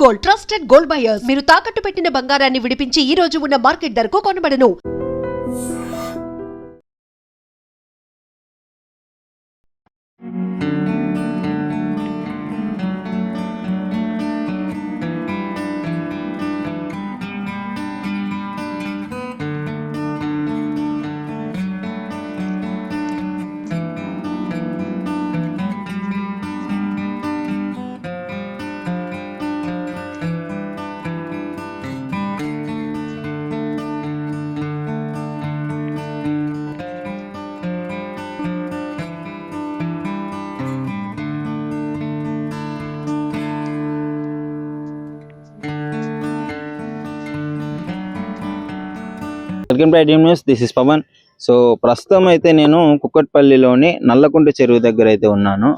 Gold, trusted gold buyers. మీరు తాకట్టు పెట్టిన బంగారాన్ని విడిపించి ఈ రోజు ఉన్న మార్కెట్ ధరకు కొనబడను. Welcome to idiom news. This is Pavan. So ప్రస్తుతం అయితే నేను కుక్కట్పల్లిలోని నల్లకుంట చెరువు దగ్గర అయితే ఉన్నాను.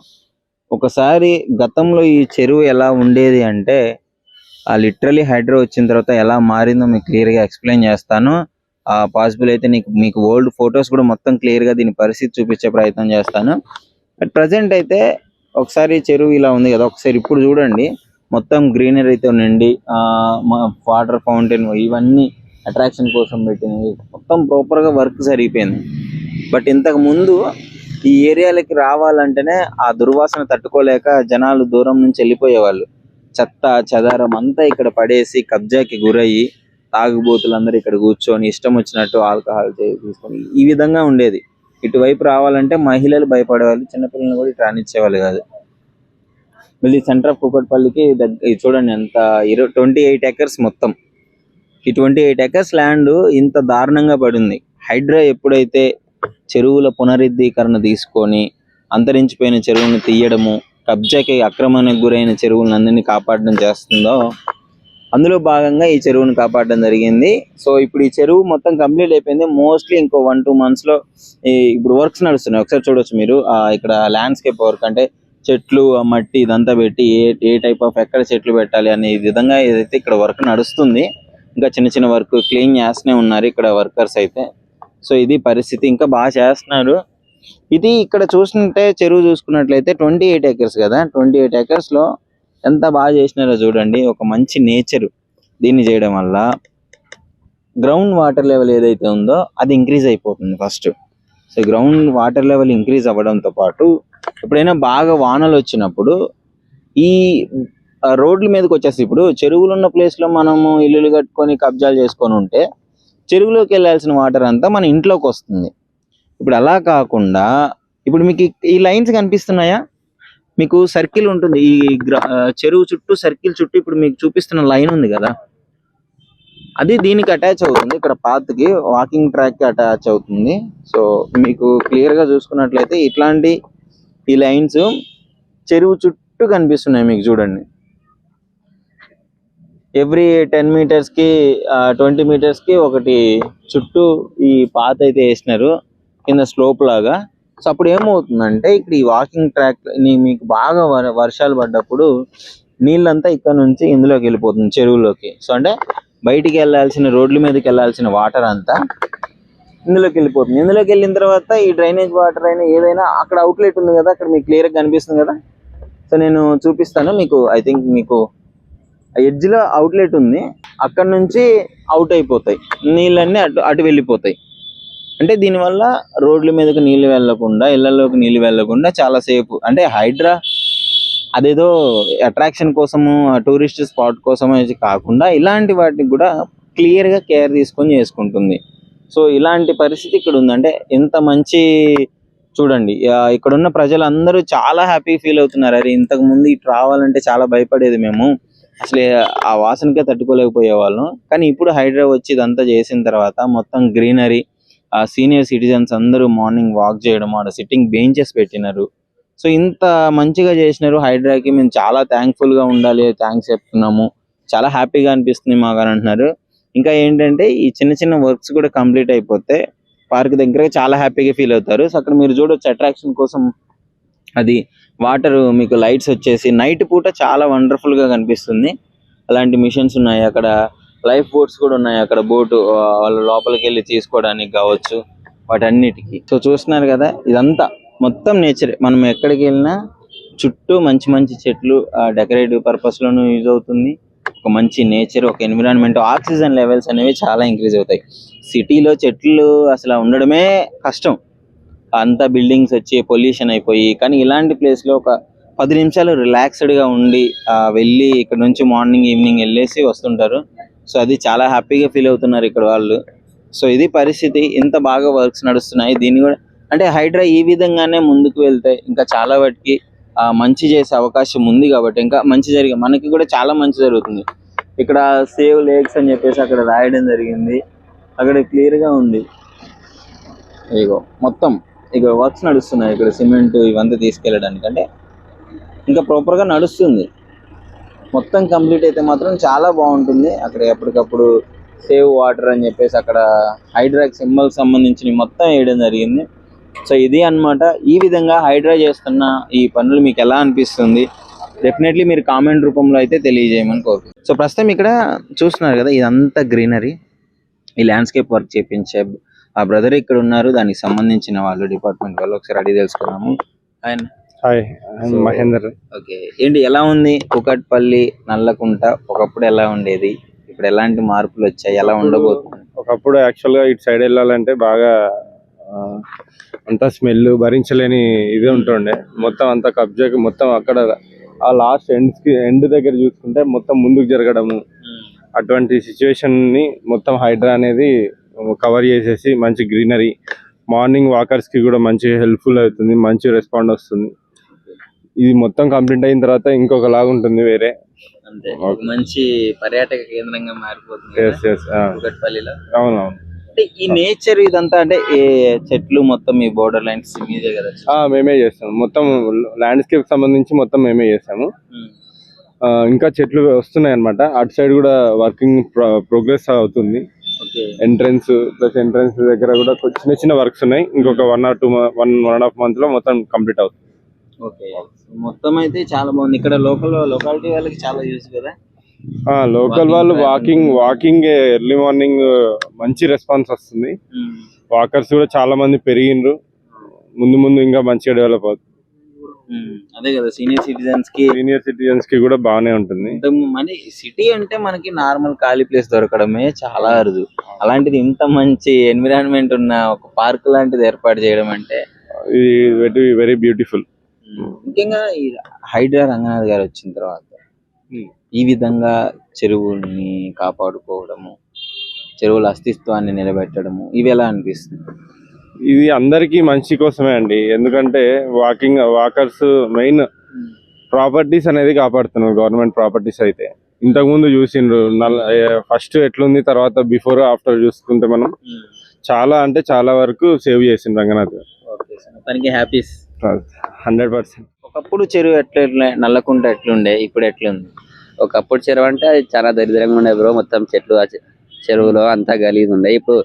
ఒకసారి గతంలో ఈ చెరువు ఎలా ఉండేది అంటే లిటరలీ హైడ్రో వచ్చిన తర్వాత ఎలా మారిందో మీకు క్లియర్గా ఎక్స్ప్లెయిన్ చేస్తాను. పాసిబుల్ అయితే మీకు ఓల్డ్ ఫొటోస్ కూడా మొత్తం క్లియర్గా దీని పరిస్థితి చూపించే ప్రయత్నం చేస్తాను. బట్ ప్రజెంట్ అయితే ఒకసారి చెరువు ఇలా ఉంది కదా, ఒకసారి ఇప్పుడు చూడండి. మొత్తం గ్రీనరీ అయితే ఉండండి, వాటర్ ఫౌంటైన్ ఇవన్నీ అట్రాక్షన్ కోసం పెట్టినవి, మొత్తం ప్రాపర్గా వర్క్ సరిపోయింది. బట్ ఇంతకు ముందు ఈ ఏరియాలకి రావాలంటేనే ఆ దుర్వాసన తట్టుకోలేక జనాలు దూరం నుంచి వెళ్ళిపోయేవాళ్ళు. చెత్త చెదారం అంతా ఇక్కడ పడేసి కబ్జాకి గురయ్యి తాగుబోతులందరూ ఇక్కడ కూర్చొని ఇష్టం వచ్చినట్టు ఆల్కహాల్ తీసుకొని ఈ విధంగా ఉండేది. ఇటువైపు రావాలంటే మహిళలు భయపడేవాళ్ళు, చిన్నపిల్లలు కూడా ఇటు రానిచ్చేవాళ్ళు కాదు. మళ్ళీ సెంటర్ ఆఫ్ కుక్కట్పల్లికి చూడండి ఎంత 28 ఎకర్స్ మొత్తం. ఈ 28 ఎకర్స్ ల్యాండ్ ఇంత దారుణంగా పడింది. హైడ్రా ఎప్పుడైతే చెరువుల పునరుద్ధీకరణ తీసుకొని అంతరించిపోయిన చెరువులను తీయడము, కబ్జాకి అక్రమానికి గురైన చెరువులందరినీ కాపాడడం చేస్తుందో అందులో భాగంగా ఈ చెరువును కాపాడడం జరిగింది. సో ఇప్పుడు ఈ చెరువు మొత్తం కంప్లీట్ అయిపోయింది. మోస్ట్లీ ఇంకో 1-2 months లో ఇప్పుడు వర్క్స్ నడుస్తున్నాయి. ఒకసారి చూడొచ్చు మీరు. ఇక్కడ ల్యాండ్స్కేప్ వర్క్ అంటే చెట్లు మట్టి ఇదంతా పెట్టి ఏ టైప్ ఆఫ్ ఎక్కడ చెట్లు పెట్టాలి అనే విధంగా ఏదైతే ఇక్కడ వర్క్ నడుస్తుంది. ఇంకా చిన్న చిన్న వర్క్ క్లీన్ చేస్తూనే ఉన్నారు ఇక్కడ వర్కర్స్ అయితే. సో ఇది పరిస్థితి, ఇంకా బాగా చేస్తున్నారు. ఇది ఇక్కడ చూసుకుంటే చెరువు చూసుకున్నట్లయితే 28 ఎకర్స్ కదా, 28 ఎకర్స్ లో ఎంత బాగా చేసినారో చూడండి. ఒక మంచి నేచర్ దీన్ని చేయడం వల్ల గ్రౌండ్ వాటర్ లెవెల్ ఏదైతే ఉందో అది ఇంక్రీజ్ అయిపోతుంది first. So ground water level increase అవ్వడంతో పాటు ఎప్పుడైనా బాగా వానలు వచ్చినప్పుడు ఈ రోడ్ల మీదకి వచ్చేసి, ఇప్పుడు చెరువులు ఉన్న ప్లేస్ లో మనము ఇల్లులు కట్టుకొని కబ్జాలు చేసుకొని ఉంటే చెరువులోకి వెళ్ళాల్సిన వాటర్ అంతా మన ఇంట్లోకి వస్తుంది. ఇప్పుడు అలా కాకుండా ఇప్పుడు మీకు ఈ లైన్స్ కనిపిస్తున్నాయా, మీకు సర్కిల్ ఉంటుంది ఈ చెరువు చుట్టూ, సర్కిల్ చుట్టూ ఇప్పుడు మీకు చూపిస్తున్న లైన్ ఉంది కదా, అది దీనికి అటాచ్ అవుతుంది. ఇక్కడ పాత్కి వాకింగ్ ట్రాక్ కి అటాచ్ అవుతుంది. సో మీకు క్లియర్ గా చూసుకున్నట్లయితే ఇట్లాంటి ఈ లైన్స్ చెరువు చుట్టూ కనిపిస్తున్నాయి మీకు చూడండి. ఎవ్రీ 10 meters కి 20 meters కి ఒకటి చుట్టూ ఈ పాత అయితే వేసినారు కింద స్లోప్ లాగా. సో అప్పుడు ఏమవుతుందంటే ఇక్కడ ఈ వాకింగ్ ట్రాక్ మీకు బాగా వర్షాలు పడ్డప్పుడు నీళ్ళంతా ఇక్కడ నుంచి ఇందులోకి వెళ్ళిపోతుంది చెరువులోకి. సో అంటే బయటికి వెళ్ళాల్సిన, రోడ్ల మీదకి వెళ్ళాల్సిన వాటర్ అంతా ఇందులోకి వెళ్ళిపోతుంది. ఇందులోకి వెళ్ళిన తర్వాత ఈ డ్రైనేజ్ వాటర్ అయినా ఏదైనా అక్కడ అవుట్లెట్ ఉంది కదా, అక్కడ మీకు క్లియర్గా కనిపిస్తుంది కదా. సో నేను చూపిస్తాను మీకు. ఐ థింక్ మీకు ఎడ్జ్ లో అవుట్లెట్ ఉంది, అక్కడ నుంచి అవుట్ అయిపోతాయి నీళ్ళన్నీ, అటు వెళ్ళిపోతాయి. అంటే దీనివల్ల రోడ్ల మీదకి నీళ్లు వెళ్లకుండా, ఇళ్లలోకి నీళ్లు వెళ్లకుండా చాలా సేఫ్. అంటే హైడ్రా అదేదో అట్రాక్షన్ కోసము, టూరిస్ట్ స్పాట్ కోసము కాకుండా ఇలాంటి వాటికి కూడా క్లియర్ గా కేర్ తీసుకొని చేసుకుంటుంది. సో ఇలాంటి పరిస్థితి ఇక్కడ ఉంది. అంటే ఎంత మంచి చూడండి, ఇక్కడ ఉన్న ప్రజలందరూ చాలా హ్యాపీ ఫీల్ అవుతున్నారు. అరే ఇంతకు ముందు ఇటు రావాలంటే చాలా భయపడేది మేము, అసలు ఆ వాసనకే తట్టుకోలేకపోయే వాళ్ళం. కానీ ఇప్పుడు హైడ్రా వచ్చి ఇదంతా చేసిన తర్వాత మొత్తం గ్రీనరీ, సీనియర్ సిటిజన్స్ అందరూ మార్నింగ్ వాక్ చేయడం, ఆడ సిట్టింగ్ బెంచెస్ పెట్టినారు. సో ఇంత మంచిగా చేసినారు హైడ్రాకి. మేము చాలా థ్యాంక్ఫుల్ గా ఉండాలి, థ్యాంక్స్ చెప్తున్నాము, చాలా హ్యాపీగా అనిపిస్తుంది మాకు అని అంటున్నారు. ఇంకా ఏంటంటే ఈ చిన్న చిన్న వర్క్స్ కూడా కంప్లీట్ అయిపోతే పార్క్ దగ్గర చాలా హ్యాపీగా ఫీల్ అవుతారు. సో అక్కడ మీరు చూడొచ్చు అట్రాక్షన్ కోసం అది వాటర్ మీకు లైట్స్ వచ్చేసి నైట్ పూట చాలా వండర్ఫుల్ గా కనిపిస్తుంది. అలాంటి మిషన్స్ ఉన్నాయి అక్కడ, లైఫ్ బోట్స్ కూడా ఉన్నాయి అక్కడ, బోటు వాళ్ళు లోపలికి వెళ్ళి తీసుకోవడానికి కావచ్చు వాటన్నిటికీ. సో చూస్తున్నారు కదా, ఇదంతా మొత్తం నేచర్. మనం ఎక్కడికి వెళ్ళినా చుట్టూ మంచి మంచి చెట్లు డెకరేటివ్ పర్పస్ లోనూ యూజ్ అవుతుంది, ఒక మంచి నేచర్, ఒక ఎన్విరాన్మెంట్, ఆక్సిజన్ లెవెల్స్ అనేవి చాలా ఇంక్రీజ్ అవుతాయి. సిటీలో చెట్లు అసలు ఉండడమే కష్టం, అంతా బిల్డింగ్స్ వచ్చి పొల్యూషన్ అయిపోయి. కానీ ఇలాంటి ప్లేస్లో ఒక 10 నిమిషాలు రిలాక్స్డ్గా ఉండి వెళ్ళి ఇక్కడ నుంచి మార్నింగ్ ఈవినింగ్ వెళ్ళేసి వస్తుంటారు. సో అది చాలా హ్యాపీగా ఫీల్ అవుతున్నారు ఇక్కడ వాళ్ళు. సో ఇది పరిస్థితి, ఇంత బాగా వర్క్స్ నడుస్తున్నాయి. దీన్ని కూడా అంటే హైడ్రా ఈ విధంగానే ముందుకు వెళ్తే ఇంకా చాలా వాటికి మంచి చేసే అవకాశం ఉంది. కాబట్టి ఇంకా మంచి మనకి కూడా చాలా మంచి జరుగుతుంది. ఇక్కడ సేవ్ లేక్స్ అని చెప్పేసి అక్కడ రాయడం జరిగింది, అక్కడ క్లియర్గా ఉంది. ఇగో మొత్తం ఇక్కడ వర్క్స్ నడుస్తున్నాయి, ఇక్కడ సిమెంట్ ఇవంతా తీసుకెళ్ళడానికి. అంటే ఇంకా ప్రాపర్గా నడుస్తుంది. మొత్తం కంప్లీట్ అయితే మాత్రం చాలా బాగుంటుంది. అక్కడ ఎప్పటికప్పుడు సేవ్ వాటర్ అని చెప్పేసి అక్కడ హైడ్రాక్ సింబల్ సంబంధించిన మొత్తం వేయడం జరిగింది. సో ఇది అన్నమాట. ఈ విధంగా హైడ్రా చేస్తున్న ఈ పనులు మీకు ఎలా అనిపిస్తుంది డెఫినెట్లీ మీరు కామెంట్ రూపంలో అయితే తెలియజేయమని కోరుకుంటున్నాను. సో ప్రస్తుతం ఇక్కడ చూస్తున్నారు కదా, ఇదంతా గ్రీనరీ. ఈ ల్యాండ్స్కేప్ వర్క్ చేపించే ఆ బ్రదర్ ఇక్కడ ఉన్నారు, దానికి సంబంధించిన వాళ్ళు డిపార్ట్మెంట్ వాళ్ళు. ఒకసారి అడిగి తెలుసుకున్నాము. ఆయన హాయ్, మహేందర్. ఓకే, ఏంటి ఎలా ఉంది కూకట్పల్లి నల్లకుంట? ఒకప్పుడు ఎలా ఉండేది, ఇప్పుడు ఎలాంటి మార్పులు వచ్చాయి, ఎలా ఉండబోతుంది? ఒకప్పుడు యాక్చువల్ గా ఇటు సైడ్ వెళ్ళాలంటే బాగా అంతా స్మెల్ భరించలేని ఇది ఉంటుండే. మొత్తం అంతా కబ్జాకి మొత్తం అక్కడ ఆ లాస్ట్ ఎండ్ దగ్గర చూసుకుంటే మొత్తం ముందుకు జరగడము, అటువంటి సిచ్యువేషన్ ని మొత్తం హైడ్రా అనేది కవర్ చేసేసి మంచి గ్రీనరీ, మార్నింగ్ వాకర్స్ కి కూడా మంచి హెల్ప్ఫుల్ అవుతుంది, మంచి రెస్పాండ్ వస్తుంది. ఇది మొత్తం కంప్లీట్ అయిన తర్వాత ఇంకొక లాగా ఉంటుంది వేరే. అంతే, మంచి పర్యాటక కేంద్రంగా మారిపోతుంది కూకట్పల్లిలో. అవునవును. అంటే ఈ నేచర్ ఇదంతా అంటే ఏ చెట్లు మొత్తం ఈ బోర్డర్ లైన్స్ మీదే కదా? మేమే చేస్తాము, మొత్తం ల్యాండ్స్కేప్ సంబంధించి మొత్తం మేమే చేస్తాము. ఇంకా చెట్లు వస్తున్నాయి అన్నమాట. అటు సైడ్ కూడా వర్కింగ్ ప్రోగ్రెస్ అవుతుంది. ఎంట్రన్స్ ఎంట్రన్స్ దగ్గర కూడా చిన్న చిన్న వర్క్స్ ఉన్నాయి. ఇంకొక 1.5 months లో మొత్తం కంప్లీట్ అవుతుంది. ఓకే, మొత్తం అయితే చాలా బాగుంది. ఇక్కడ లోకాలిటీ వాళ్ళకి చాలా యూజ్ కదా. లోకల్ వాళ్ళు వాకింగ్ ఎర్లీ మార్నింగ్ మంచి రెస్పాన్స్ వస్తుంది. వాకర్స్ కూడా చాలా మంది పెరిగిండ్రు. ముందు ఇంకా మంచిగా డెవలప్ అవుతుంది. అదే కదా, సీనియర్ సిటిజన్స్ కి కూడా బాగానే ఉంటుంది. మన సిటీ అంటే మనకి నార్మల్ ఖాళీ ప్లేస్ దొరకడమే చాలా అరుదు. అలాంటిది ఇంత మంచి ఎన్విరాన్మెంట్ ఉన్న ఒక పార్క్ లాంటిది ఏర్పాటు చేయడం అంటే ఇది వెరీ బ్యూటిఫుల్. ముఖ్యంగా ఈ హైడ్రా రంగనాథ్ గారు వచ్చిన తర్వాత ఈ విధంగా చెరువుల్ని కాపాడుకోవడము, చెరువుల అస్తిత్వాన్ని నిలబెట్టడము, ఇవి ఎలా అనిపిస్తుంది? ఇది అందరికీ మంచి కోసమే అండి. ఎందుకంటే వాకర్స్ మెయిన్ ప్రాపర్టీస్ అనేది కాపాడుతున్నారు. గవర్నమెంట్ ప్రాపర్టీస్ అయితే ఇంతకుముందు చూసిండ్రు ఫస్ట్ ఎట్లుంది, తర్వాత బిఫోర్ ఆఫ్టర్ చూసుకుంటే మనం చాలా వరకు సేవ్ చేసిండ్రు రంగనాథ్ గారు. తనకి హ్యాపీస్ 100%. ఒకప్పుడు చెరువు ఎట్లా నల్లకుంట ఎట్లుండే, ఇప్పుడు ఎట్లుంది? ఒకప్పుడు చెరువు అంటే అది చాలా దరిద్రంగా ఉండే బ్రో. మొత్తం చెట్లు చెరువులో అంతా గలీజ్ ఉండే. ఇప్పుడు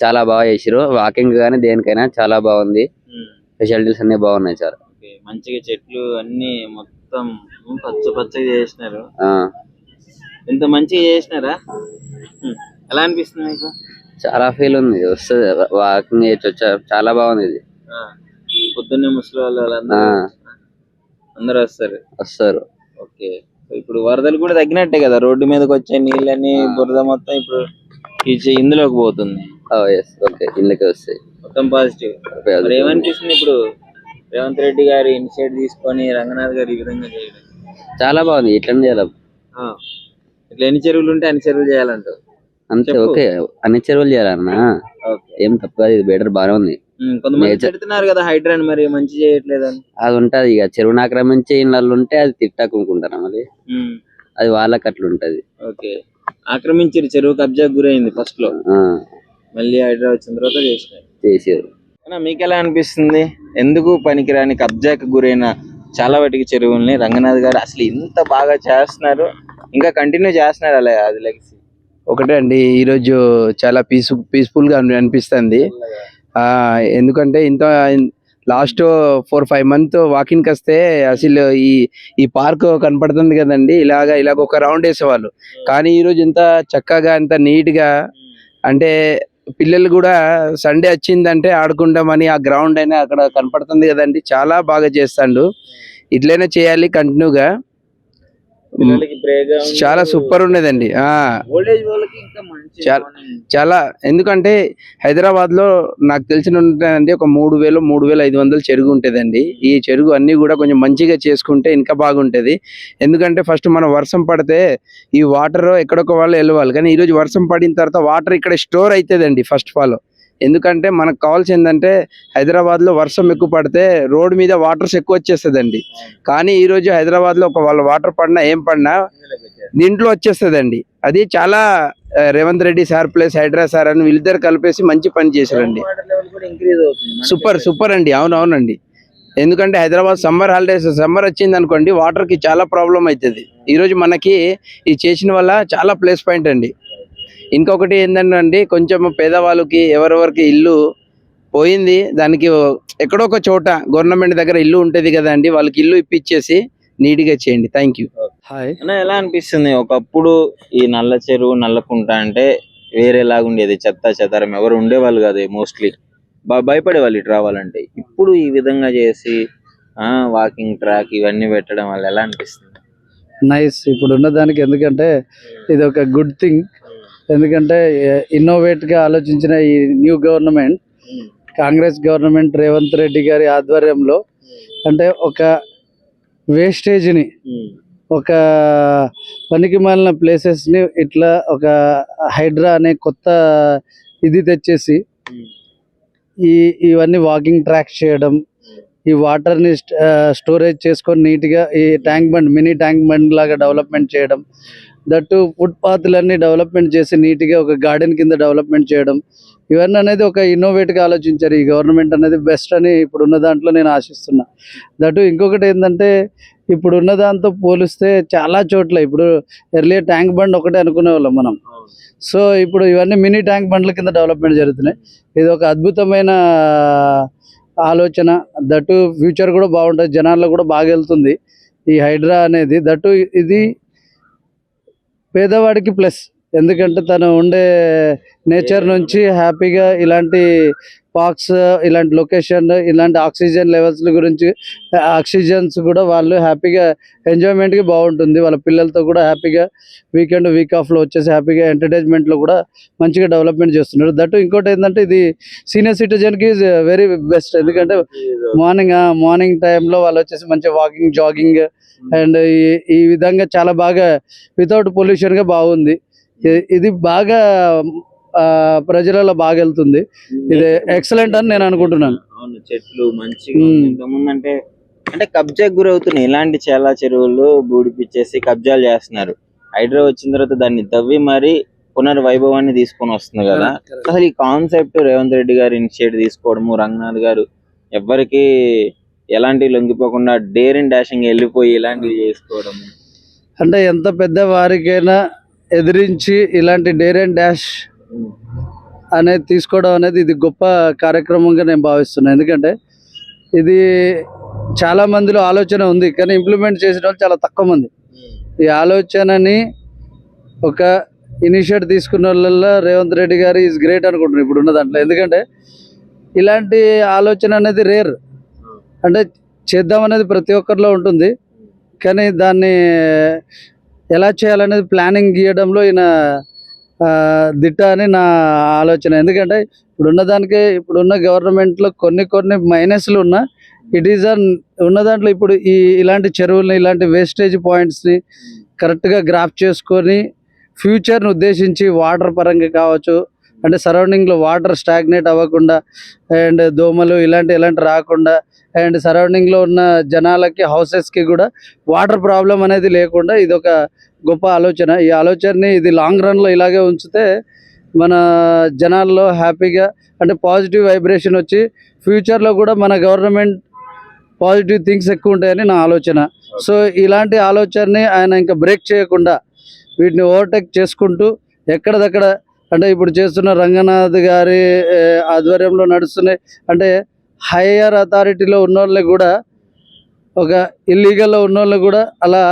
చాలా బాగా చేసిరు. వాకింగ్ కానీ దేనికైనా చాలా బాగుంది. ఫెసిలిటీస్ అన్ని బాగున్నాయి చాలా. మంచిగా చెట్లు అన్ని మొత్తం పచ్చగా చేసినారు. ఎంత మంచిగా చేసినారా? ఎలా అనిపిస్తుంది మీకు? చాలా ఫీల్ ఉంది, వస్తుంది వాకింగ్ చేయొచ్చు. చాలా బాగుంది ఇది. పొద్దున్నే ముసలి వాళ్ళు అందరూ వస్తారు. ఓకే, ఇప్పుడు వరదలు కూడా తగ్గినట్టే కదా, రోడ్డు మీదకి వచ్చే నీళ్ళని బురద మొత్తం ఇప్పుడు ఇందులోకి పోతుంది. ఓకే, ఇందులోకి వస్తాయి మొత్తం పాజిటివ్. ఏమనిపిస్తుంది ఇప్పుడు రేవంత్ రెడ్డి గారు ఇనిషియేట్ తీసుకొని రంగనాథ్ గారు ఈ విధంగా చేయడం? చాలా బాగుంది. ఇట్లనే చేయాలి. ఇట్లా ఎన్ని చెరువులు ఉంటే అన్ని చెరువులు చేయాలంటారు అంతే. ఓకే, అన్ని చెరువులు చేయాలన్నా ఏం తప్పు కాదు. ఇది బెటర్, బాగానే ఉంది. కొంతమంది చెడుతున్నారు కదా హైడ్రాన్ మరి మంచి చేయట్లేదని. అది ఉంటది ఇక, చెరువును ఆక్రమించే ఇళ్ళు ఉంటే అది తిట్టాకుంటారా మళ్ళీ, అది వాళ్ళకి అట్లా ఉంటది. ఓకే, ఆక్రమించారు, చెరువు కబ్జాకు గురైంది ఫస్ట్ లో, మళ్ళీ హైడ్రా వచ్చిన తర్వాత చేశారు. మీకు ఎలా అనిపిస్తుంది? ఎందుకు పనికిరాని కబ్జాకు గురైన చాలా వాటికి చెరువుల్ని రంగనాథ్ గారు అసలు ఇంత బాగా చేస్తున్నారు, ఇంకా కంటిన్యూ చేస్తున్నారు అలా అది లెగసీ? ఒకటే అండి, ఈరోజు చాలా పీస్ఫుల్ గా అనిపిస్తుంది. ఎందుకంటే ఇంత లాస్ట్ 4-5 months వాకింగ్ వస్తే అసలు ఈ పార్క్ కనపడుతుంది కదండి, ఇలాగ ఒక రౌండ్ వేసేవాళ్ళు. కానీ ఈ రోజు ఇంత చక్కగా ఇంత నీట్ గా, అంటే పిల్లలు కూడా సండే వచ్చిందంటే ఆడుకుంటామని ఆ గ్రౌండ్ అయినా అక్కడ కనపడుతుంది కదండి, చాలా బాగా చేస్తాడు. ఇట్లనే చేయాలి కంటిన్యూగా. పిల్లలకి ప్రేగా చాలా సూపర్ ఉండేదండి. ఓల్డేజ్ వాళ్ళకి ఇంకా మంచి చాలా ఎందుకంటే హైదరాబాద్ లో నాకు తెలిసిన ఉంటాయండి ఒక 3,000-3,500 చెరువు ఉంటదండి. ఈ చెరువు అన్ని కూడా కొంచెం మంచిగా చేసుకుంటే ఇంకా బాగుంటది. ఎందుకంటే ఫస్ట్ మనం వర్షం పడితే ఈ వాటర్ ఎక్కడొక వాళ్ళు వెళ్ళవాలి, కానీ ఈ రోజు వర్షం పడిన తర్వాత వాటర్ ఇక్కడ స్టోర్ అవుతుందండి ఫస్ట్ ఆఫ్ ఆల్. ఎందుకంటే మనకు కావాల్సింది ఏంటంటే హైదరాబాద్ లో వర్షం ఎక్కువ పడితే రోడ్ మీద వాటర్స్ ఎక్కువ వచ్చేస్తుందండి. కానీ ఈ రోజు హైదరాబాద్ లో ఒక వాళ్ళ వాటర్ పడినా ఏం పడినా దీంట్లో వచ్చేస్తుందండి. అది చాలా Revanth Reddy sir plus Hydraa sir అని వీళ్ళిద్దరు కలిపేసి మంచి పని చేశారండి. ఇంక్రీజ్ అవుతుంది. సూపర్ అండి. అవునండి. ఎందుకంటే హైదరాబాద్ సమ్మర్ హాలిడేస్ వచ్చింది అనుకోండి, వాటర్ కి చాలా ప్రాబ్లం అవుతుంది. ఈ రోజు మనకి ఈ చేసిన వల్ల చాలా ప్లేస్ పాయింట్ అండి. ఇంకొకటి ఏంటంటే కొంచెం పేదవాళ్ళకి ఎవరెవరికి ఇల్లు పోయింది, దానికి ఎక్కడో ఒక చోట గవర్నమెంట్ దగ్గర ఇల్లు ఉంటది కదా అండి, వాళ్ళకి ఇల్లు ఇప్పించేసి నీట్ గా చేయండి. Thank you. హాయ్. అన్న ఎలా అనిపిస్తుంది? ఒకప్పుడు ఈ నల్ల చెరువు నల్లకుంట అంటే వేరేలాగా ఉండేది, చెత్త చెదారం, ఎవరు ఉండేవాళ్ళు కాదు, మోస్ట్లీ భయపడేవాళ్ళు ఇటు రావాలంటే. ఇప్పుడు ఈ విధంగా చేసి వాకింగ్ ట్రాక్ ఇవన్నీ పెట్టడం వల్ల ఎలా అనిపిస్తుంది? నైస్. ఇప్పుడు ఉన్న దానికి ఎందుకంటే ఇది ఒక గుడ్ థింగ్. ఎందుకంటే ఇన్నోవేట్ గా ఆలోచించిన ఈ new government, Congress government Revanth Reddy గారి ఆధ్వర్యంలో అంటే ఒక వేస్టేజ్ని, ఒక పనికి మాలిన ప్లేసెస్ని ఇట్లా ఒక హైడ్రా అనే కొత్త ఇది తెచ్చేసి ఇవన్నీ వాకింగ్ ట్రాక్స్ చేయడం, ఈ వాటర్ని స్టోరేజ్ చేసుకొని నీట్గా ఈ tank bund, mini tank bund లాగా డెవలప్మెంట్ చేయడం, దట్టు ఫుట్పాత్లన్నీ డెవలప్మెంట్ చేసి నీట్గా ఒక గార్డెన్ కింద డెవలప్మెంట్ చేయడం, ఇవన్నీ అనేది ఒక ఇన్నోవేట్గా ఆలోచించారు ఈ గవర్నమెంట్ అనేది. బెస్ట్ అని ఇప్పుడున్న దాంట్లో నేను ఆశిస్తున్నా. దట్టు ఇంకొకటి ఏంటంటే ఇప్పుడున్న దాంతో పోలిస్తే చాలా చోట్ల ఇప్పుడు ఎర్లియర్ ట్యాంక్ బండ్ ఒకటే అనుకునే వాళ్ళం మనం. సో ఇప్పుడు ఇవన్నీ మినీ ట్యాంక్ బండ్ల కింద డెవలప్మెంట్ జరుగుతున్నాయి. ఇది ఒక అద్భుతమైన ఆలోచన. దట్టు ఫ్యూచర్ కూడా బాగుంటుంది, జనాల్లో కూడా బాగా వెళ్తుంది ఈ హైడ్రా అనేది. దట్టు ఇది పేదవాడికి ప్లస్, ఎందుకంటే తను ఉండే నేచర్ నుంచి హ్యాపీగా ఇలాంటి పార్క్స్, ఇలాంటి లొకేషన్, ఇలాంటి ఆక్సిజన్ లెవెల్స్ గురించి, ఆక్సిజన్స్ కూడా వాళ్ళు హ్యాపీగా ఎంజాయ్మెంట్కి బాగుంటుంది. వాళ్ళ పిల్లలతో కూడా హ్యాపీగా వీకెండ్ వీక్ ఆఫ్లో వచ్చేసి హ్యాపీగా ఎంటర్టైన్మెంట్లో కూడా మంచిగా డెవలప్మెంట్ చేస్తున్నారు. దట్టు ఇంకోటి ఏంటంటే ఇది సీనియర్ సిటిజన్కి ఈజ్ వెరీ బెస్ట్. ఎందుకంటే మార్నింగ్ టైంలో వాళ్ళు వచ్చేసి మంచిగా వాకింగ్, జాగింగ్ అండ్ ఈ విధంగా చాలా బాగా వితౌట్ పొల్యూషన్గా బాగుంది. ఇది బాగా ప్రజలలో బాగా వెళ్తుంది. ఇది ఎక్సలెంట్ అని నేను అనుకుంటున్నాను. అవును, చెట్లు మంచిగా ఇంతకుముందంటే అంటే కబ్జాకు గురవుతున్నాయి. ఇలాంటి చాలా చెరువులు బూడిపిచ్చేసి కబ్జాలు చేస్తున్నారు. హైడ్రా వచ్చిన తర్వాత దాన్ని తవ్వి మరి పునర్వైభవాన్ని తీసుకొని వస్తుంది కదా. అసలు ఈ కాన్సెప్ట్ రేవంత్ రెడ్డి గారు ఇనిషియేట్ తీసుకోవడము, రంగనాథ్ గారు ఎవరికి ఎలాంటి లొంగిపోకుండా డేర్ అండ్ డాషింగ్ వెళ్ళిపోయి ఇలాంటివి చేసుకోవడం అంటే ఎంత పెద్ద వారికైనా ఎదిరించి ఇలాంటి డేర్ అండ్ డాష్ అనేది తీసుకోవడం అనేది ఇది గొప్ప కార్యక్రమంగా నేను భావిస్తున్నాను. ఎందుకంటే ఇది చాలా మందిలో ఆలోచన ఉంది, కానీ ఇంప్లిమెంట్ చేసిన వాళ్ళు చాలా తక్కువ మంది. ఈ ఆలోచనని ఒక ఇనిషియేట్ తీసుకున్న వాళ్ళ రేవంత్ రెడ్డి గారు ఈజ్ గ్రేట్ అనుకుంటున్నాను ఇప్పుడున్న దాంట్లో. ఎందుకంటే ఇలాంటి ఆలోచన అనేది రేర్, అంటే చేద్దామనేది ప్రతి ఒక్కరిలో ఉంటుంది, కానీ దాన్ని ఎలా చేయాలనేది ప్లానింగ్ గీయడంలో ఈయన దిట్ట అని నా ఆలోచన. ఎందుకంటే ఇప్పుడున్న గవర్నమెంట్లో కొన్ని మైనస్లు ఉన్నా ఇట్ ఈజ్ ఉన్న దాంట్లో ఇప్పుడు ఇలాంటి చెరువుల్ని, ఇలాంటి వేస్టేజ్ పాయింట్స్ని కరెక్ట్గా గ్రాఫ్ చేసుకొని ఫ్యూచర్ని ఉద్దేశించి వాటర్ పరంగా కావచ్చు, అంటే సరౌండింగ్లో వాటర్ స్టాగ్నేట్ అవ్వకుండా అండ్ దోమలు ఇలాంటి రాకుండా అండ్ సరౌండింగ్లో ఉన్న జనాలకి, హౌసెస్కి కూడా వాటర్ ప్రాబ్లం అనేది లేకుండా ఇది ఒక గొప్ప ఆలోచన. ఈ ఆలోచనని ఇది లాంగ్ రన్లో ఇలాగే ఉంచితే మన జనాల్లో హ్యాపీగా అంటే పాజిటివ్ వైబ్రేషన్ వచ్చి ఫ్యూచర్లో కూడా మన గవర్నమెంట్ పాజిటివ్ థింగ్స్ ఎక్కువ ఉంటాయని నా ఆలోచన. సో ఇలాంటి ఆలోచనని ఆయన ఇంకా బ్రేక్ చేయకుండా వీటిని ఓవర్టేక్ చేసుకుంటూ ఎక్కడదక్కడ అంటే ఇప్పుడు చేస్తున్న రంగనాథ్ గారి ఆధ్వర్యంలో నడుస్తున్నాయి. అంటే హయ్యర్ అథారిటీలో ఉన్నోళ్ళని కూడా, ఒక ఇల్లీగల్లో ఉన్నోళ్ళని కూడా అలా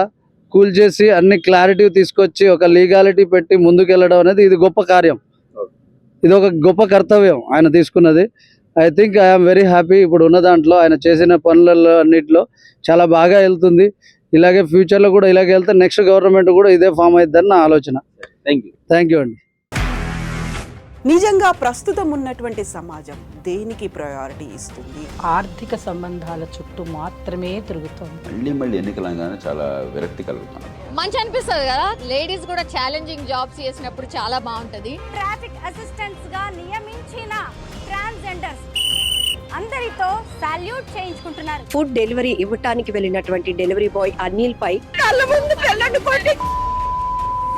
కూల్ చేసి అన్ని క్లారిటీ తీసుకొచ్చి ఒక లీగాలిటీ పెట్టి ముందుకెళ్ళడం అనేది ఇది గొప్ప కార్యం, ఇది ఒక గొప్ప కర్తవ్యం ఆయన తీసుకున్నది. I think I'm very happy. ఇప్పుడు ఉన్న దాంట్లో ఆయన చేసిన పనులలో అన్నింటిలో చాలా బాగా వెళ్తుంది. ఇలాగే ఫ్యూచర్లో కూడా ఇలాగే వెళ్తే నెక్స్ట్ గవర్నమెంట్ కూడా ఇదే ఫామ్ అవుతుందని నా ఆలోచన. థ్యాంక్ యూ అండి. నిజంగా ప్రస్తుతం ఉన్నటువంటి సమాజం దేనికి ప్రయారిటీ ఇస్తుంది? ఆర్థిక సంబంధాల చుట్టూ మాత్రమే తిరుగుతోంది. మళ్ళీ ఎన్నికలంగానే చాలా విరక్తి కలుగుతున్నాం. మంచి అనిపిస్తుంది కదా, లేడీస్ కూడా ఛాలెంజింగ్ జాబ్స్ చేసినప్పుడు చాలా బాగుంటది. ట్రాఫిక్ అసిస్టెంట్స్ గా నియమించిన ట్రాన్స్జెండర్స్ అందరితో సాల్యూట్ చేయించుకుంటున్నారు. ఫుడ్ డెలివరీ ఇవ్వటానికి వెళ్ళినటువంటి డెలివరీ బాయ్ అనిల్ పై కళ్ళ ముందు